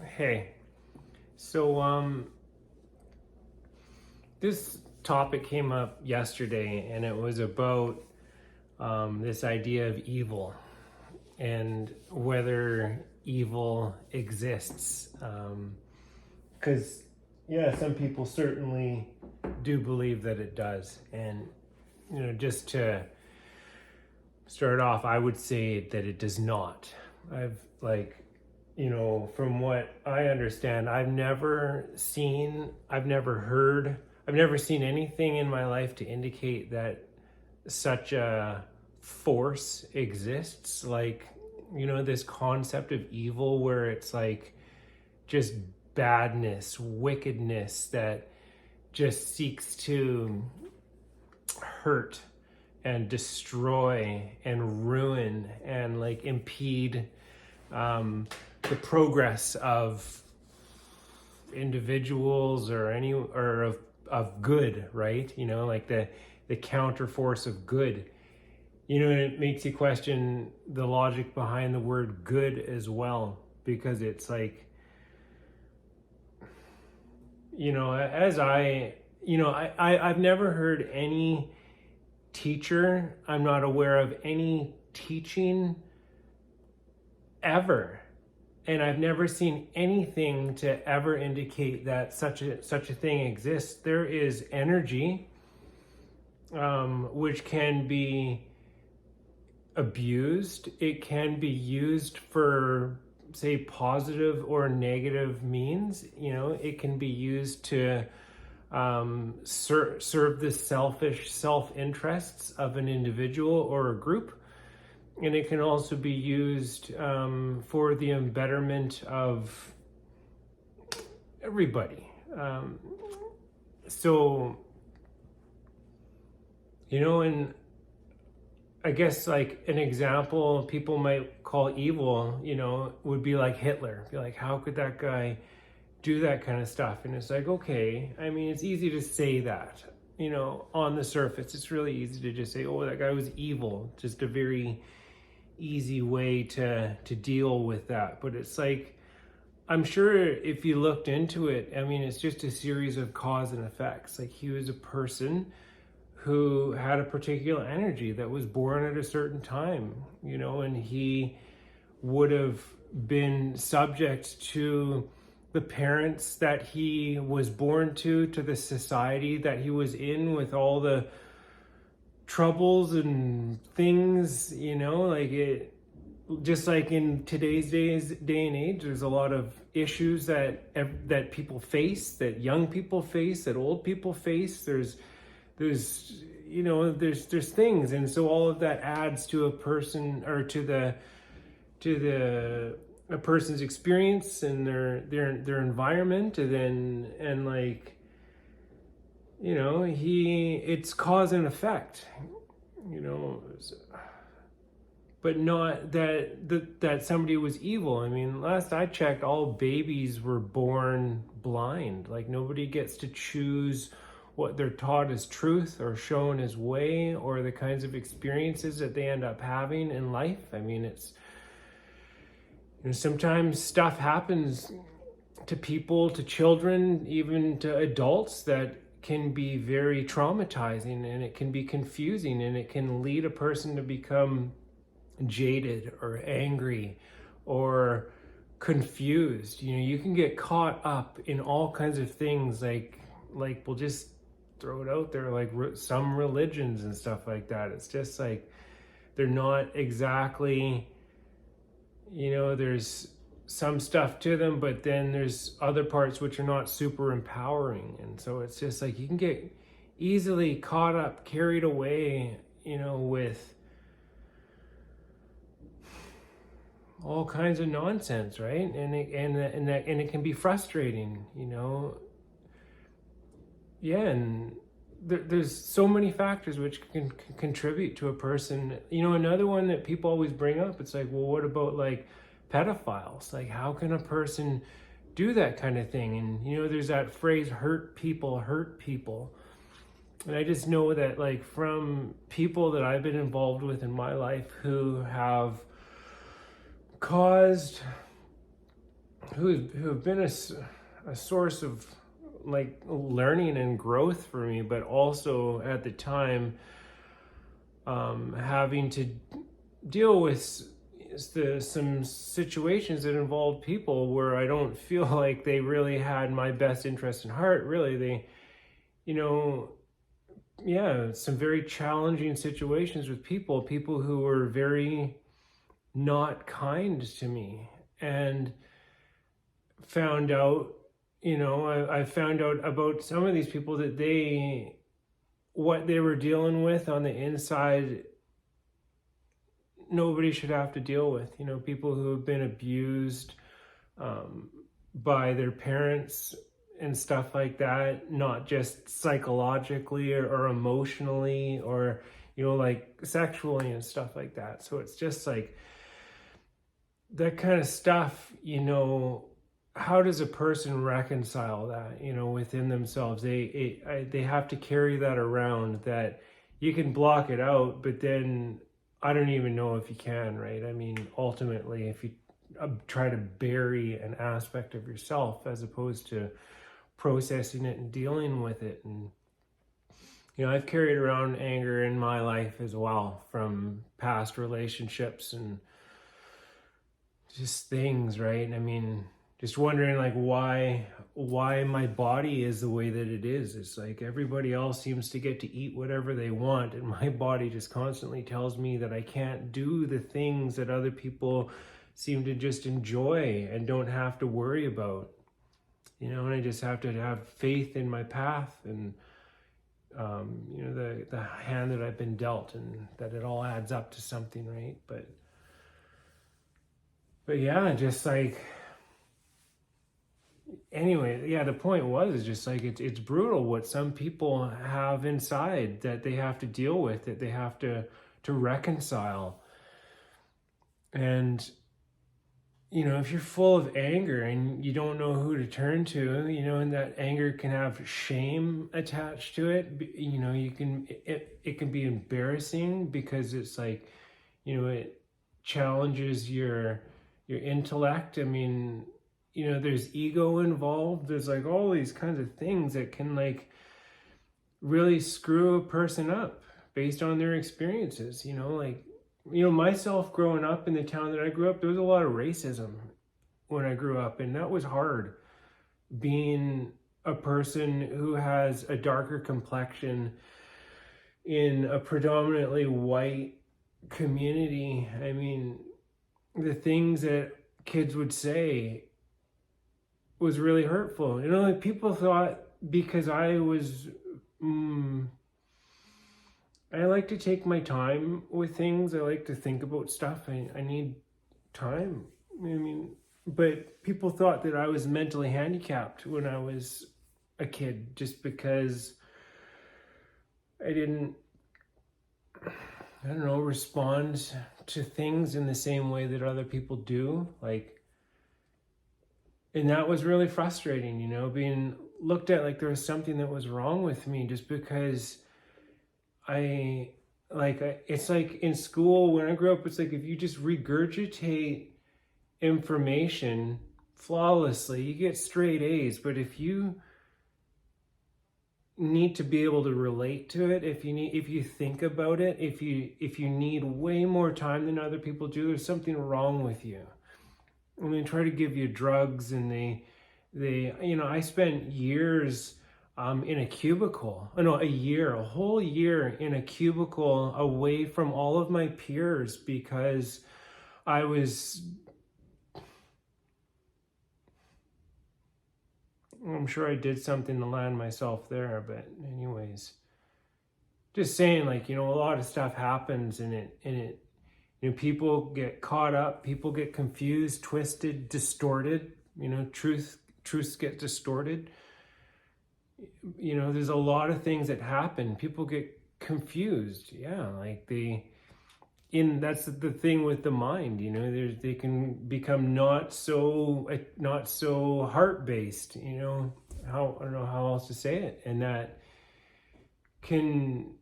Hey, so this topic came up yesterday, and it was about this idea of evil and whether evil exists. Because, yeah, some people certainly do believe that it does. And, just to start off, I would say that it does not. From what I understand, I've never seen anything in my life to indicate that such a force exists. This concept of evil where it's like just badness, wickedness that just seeks to hurt and destroy and ruin and impede the progress of individuals or of good, right? The counter force of good. It makes you question the logic behind the word good as well, because it's I've never heard any teacher, I'm not aware of any teaching ever, and I've never seen anything to ever indicate that such a thing exists. There is energy which can be abused. It can be used for, say, positive or negative means. It can be used to serve the selfish self-interests of an individual or a group. And it can also be used for the betterment of everybody. And I guess an example people might call evil, would be like Hitler. Be like, how could that guy do that kind of stuff? And it's okay, I mean, it's easy to say that, on the surface. It's really easy to just say, oh, that guy was evil. Just a very easy way to deal with that. But it's I'm sure if you looked into it, I mean, it's just a series of cause and effects. He was a person who had a particular energy that was born at a certain time, and he would have been subject to the parents that he was born to the society that he was in, with all the troubles and things, just like in today's day and age, there's a lot of issues that people face, that young people face, that old people face. There's things, and so all of that adds to a person, or to a person's experience and their environment, it's cause and effect, but not that somebody was evil. I mean, last I checked, all babies were born blind. Nobody gets to choose what they're taught as truth or shown as way, or the kinds of experiences that they end up having in life. I mean, it's, sometimes stuff happens to people, to children, even to adults, that can be very traumatizing, and it can be confusing, and it can lead a person to become jaded or angry or confused. You can get caught up in all kinds of things, we'll just throw it out there, some religions and stuff like that. It's just they're not exactly, there's some stuff to them, but then there's other parts which are not super empowering. And so it's just you can get easily caught up, carried away, with all kinds of nonsense, right? And it can be frustrating, Yeah, and there's so many factors which can contribute to a person. Another one that people always bring up, it's well, what about pedophiles? How can a person do that kind of thing? And there's that phrase, hurt people. And I just know that from people that I've been involved with in my life who have caused who have been a source of like learning and growth for me, but also at the time having to deal with some situations that involved people where I don't feel like they really had my best interest in heart. Really, they, you know, yeah, some very challenging situations with people who were very not kind to me, and found out, I found out about some of these people that what they were dealing with on the inside, nobody should have to deal with. People who have been abused by their parents and stuff like that, not just psychologically or emotionally or, like sexually and stuff like that. So it's just like that kind of stuff, how does a person reconcile that, within themselves? They have to carry that around, that you can block it out, but then I don't even know if you can, right? I mean, ultimately, if you try to bury an aspect of yourself as opposed to processing it and dealing with it. And, I've carried around anger in my life as well from past relationships and just things, right? I mean, just wondering like why my body is the way that it is. It's like everybody else seems to get to eat whatever they want, and my body just constantly tells me that I can't do the things that other people seem to just enjoy and don't have to worry about. And I just have to have faith in my path and the hand that I've been dealt, and that it all adds up to something, right? But yeah, just like, anyway, yeah, the point is just like it's brutal what some people have inside that they have to deal with, that they have to reconcile. And if you're full of anger and you don't know who to turn to, and that anger can have shame attached to it, it can be embarrassing because it's like, it challenges your intellect. I mean, there's ego involved. There's like all these kinds of things that can like really screw a person up based on their experiences, like, myself growing up in the town that I grew up, there was a lot of racism when I grew up, and that was hard, being a person who has a darker complexion in a predominantly white community. I mean, the things that kids would say was really hurtful. Like people thought because I was I like to take my time with things. I like to think about stuff. I need time. I mean, but people thought that I was mentally handicapped when I was a kid just because I didn't, I don't know, respond to things in the same way that other people do. Like, and that was really frustrating, being looked at like there was something that was wrong with me just because it's like in school when I grew up, it's like if you just regurgitate information flawlessly, you get straight A's. But if you need to be able to relate to it, if you think about it, if you need way more time than other people do, there's something wrong with you. And they try to give you drugs, and they I spent years in a cubicle, a whole year in a cubicle away from all of my peers because I'm sure I did something to land myself there, but anyways, just saying, like, a lot of stuff happens and it, people get caught up, people get confused, twisted, distorted, truths get distorted. There's a lot of things that happen. People get confused. Yeah, like that's the thing with the mind. They can become not so heart-based. I don't know how else to say it, and that can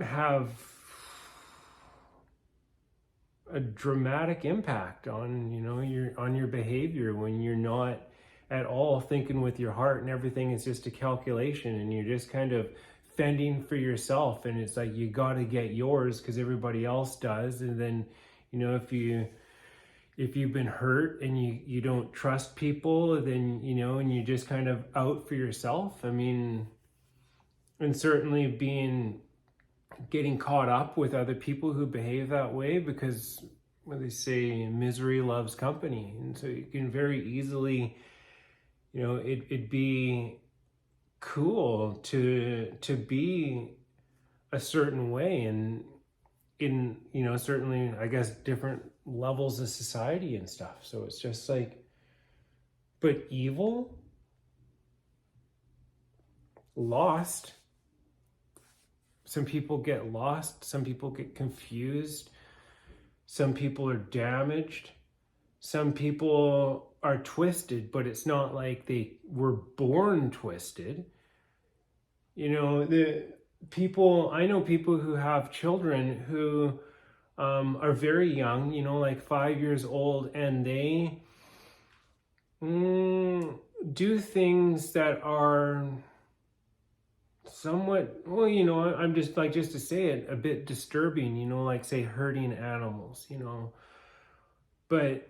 have a dramatic impact on, your behavior when you're not at all thinking with your heart and everything is just a calculation and you're just kind of fending for yourself, and it's like you got to get yours because everybody else does. And then, if you've been hurt and you don't trust people, then, and you just kind of out for yourself. I mean, and certainly getting caught up with other people who behave that way, because what they say, misery loves company. And so you can very easily, it'd be cool to be a certain way, and in, certainly, I guess, different levels of society and stuff. So it's just like, but evil, lost. Some people get lost, some people get confused, some people are damaged, some people are twisted, but it's not like they were born twisted. I know people who have children who are very young, like 5 years old, and they do things that are somewhat, well, I'm just like, just to say it, a bit disturbing, like say hurting animals, but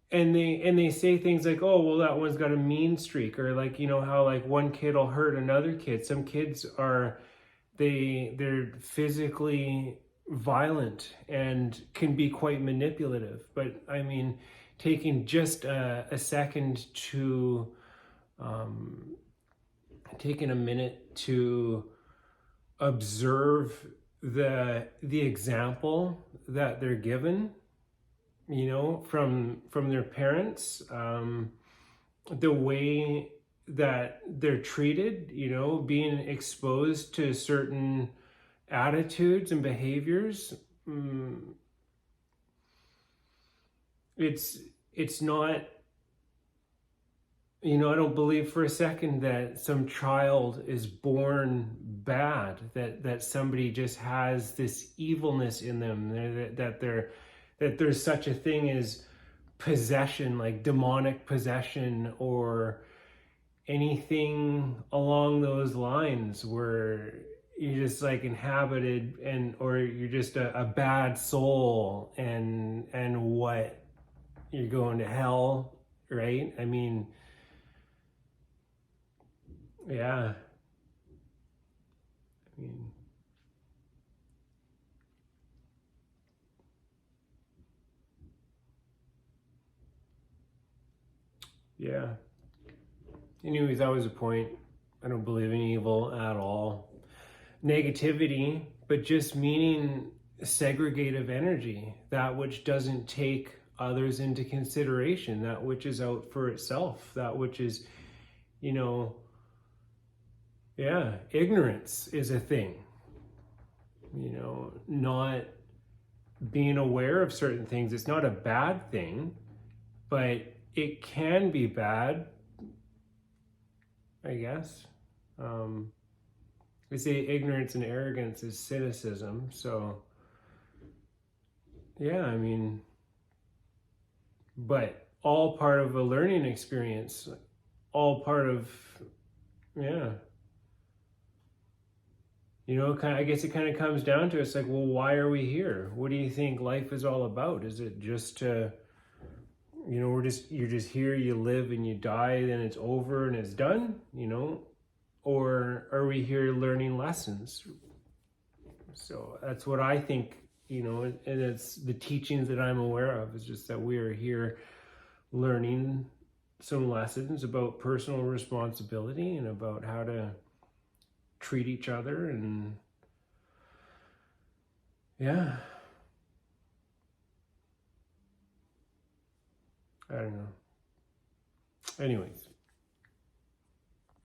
and they say things like, oh, well, that one's got a mean streak, or like, how like one kid will hurt another kid. Some kids they're physically violent and can be quite manipulative. But I mean, taking just a second to taking a minute to observe the example that they're given, from their parents, the way that they're treated, being exposed to certain attitudes and behaviors. It's not, I don't believe for a second that some child is born bad, that somebody just has this evilness in them, that there's such a thing as possession, like demonic possession, or anything along those lines, where you're just like inhabited, or you're just a bad soul, and what, you're going to hell, right? I mean, yeah. I mean, yeah. Anyways, that was a point. I don't believe in evil at all. Negativity, but just meaning segregative energy, that which doesn't take others into consideration, that which is out for itself, that which is, ignorance is a thing. Not being aware of certain things, it's not a bad thing, but it can be bad, I guess. They say ignorance and arrogance is cynicism. So, yeah, I mean, but all part of a learning experience, all part of, yeah. I guess it kind of comes down to, it's like, well, why are we here? What do you think life is all about? Is it just to, you're just here, you live and you die, then it's over and it's done, or are we here learning lessons? So that's what I think, and it's the teachings that I'm aware of, is just that we are here learning some lessons about personal responsibility and about how to treat each other. And yeah, I don't know. Anyways,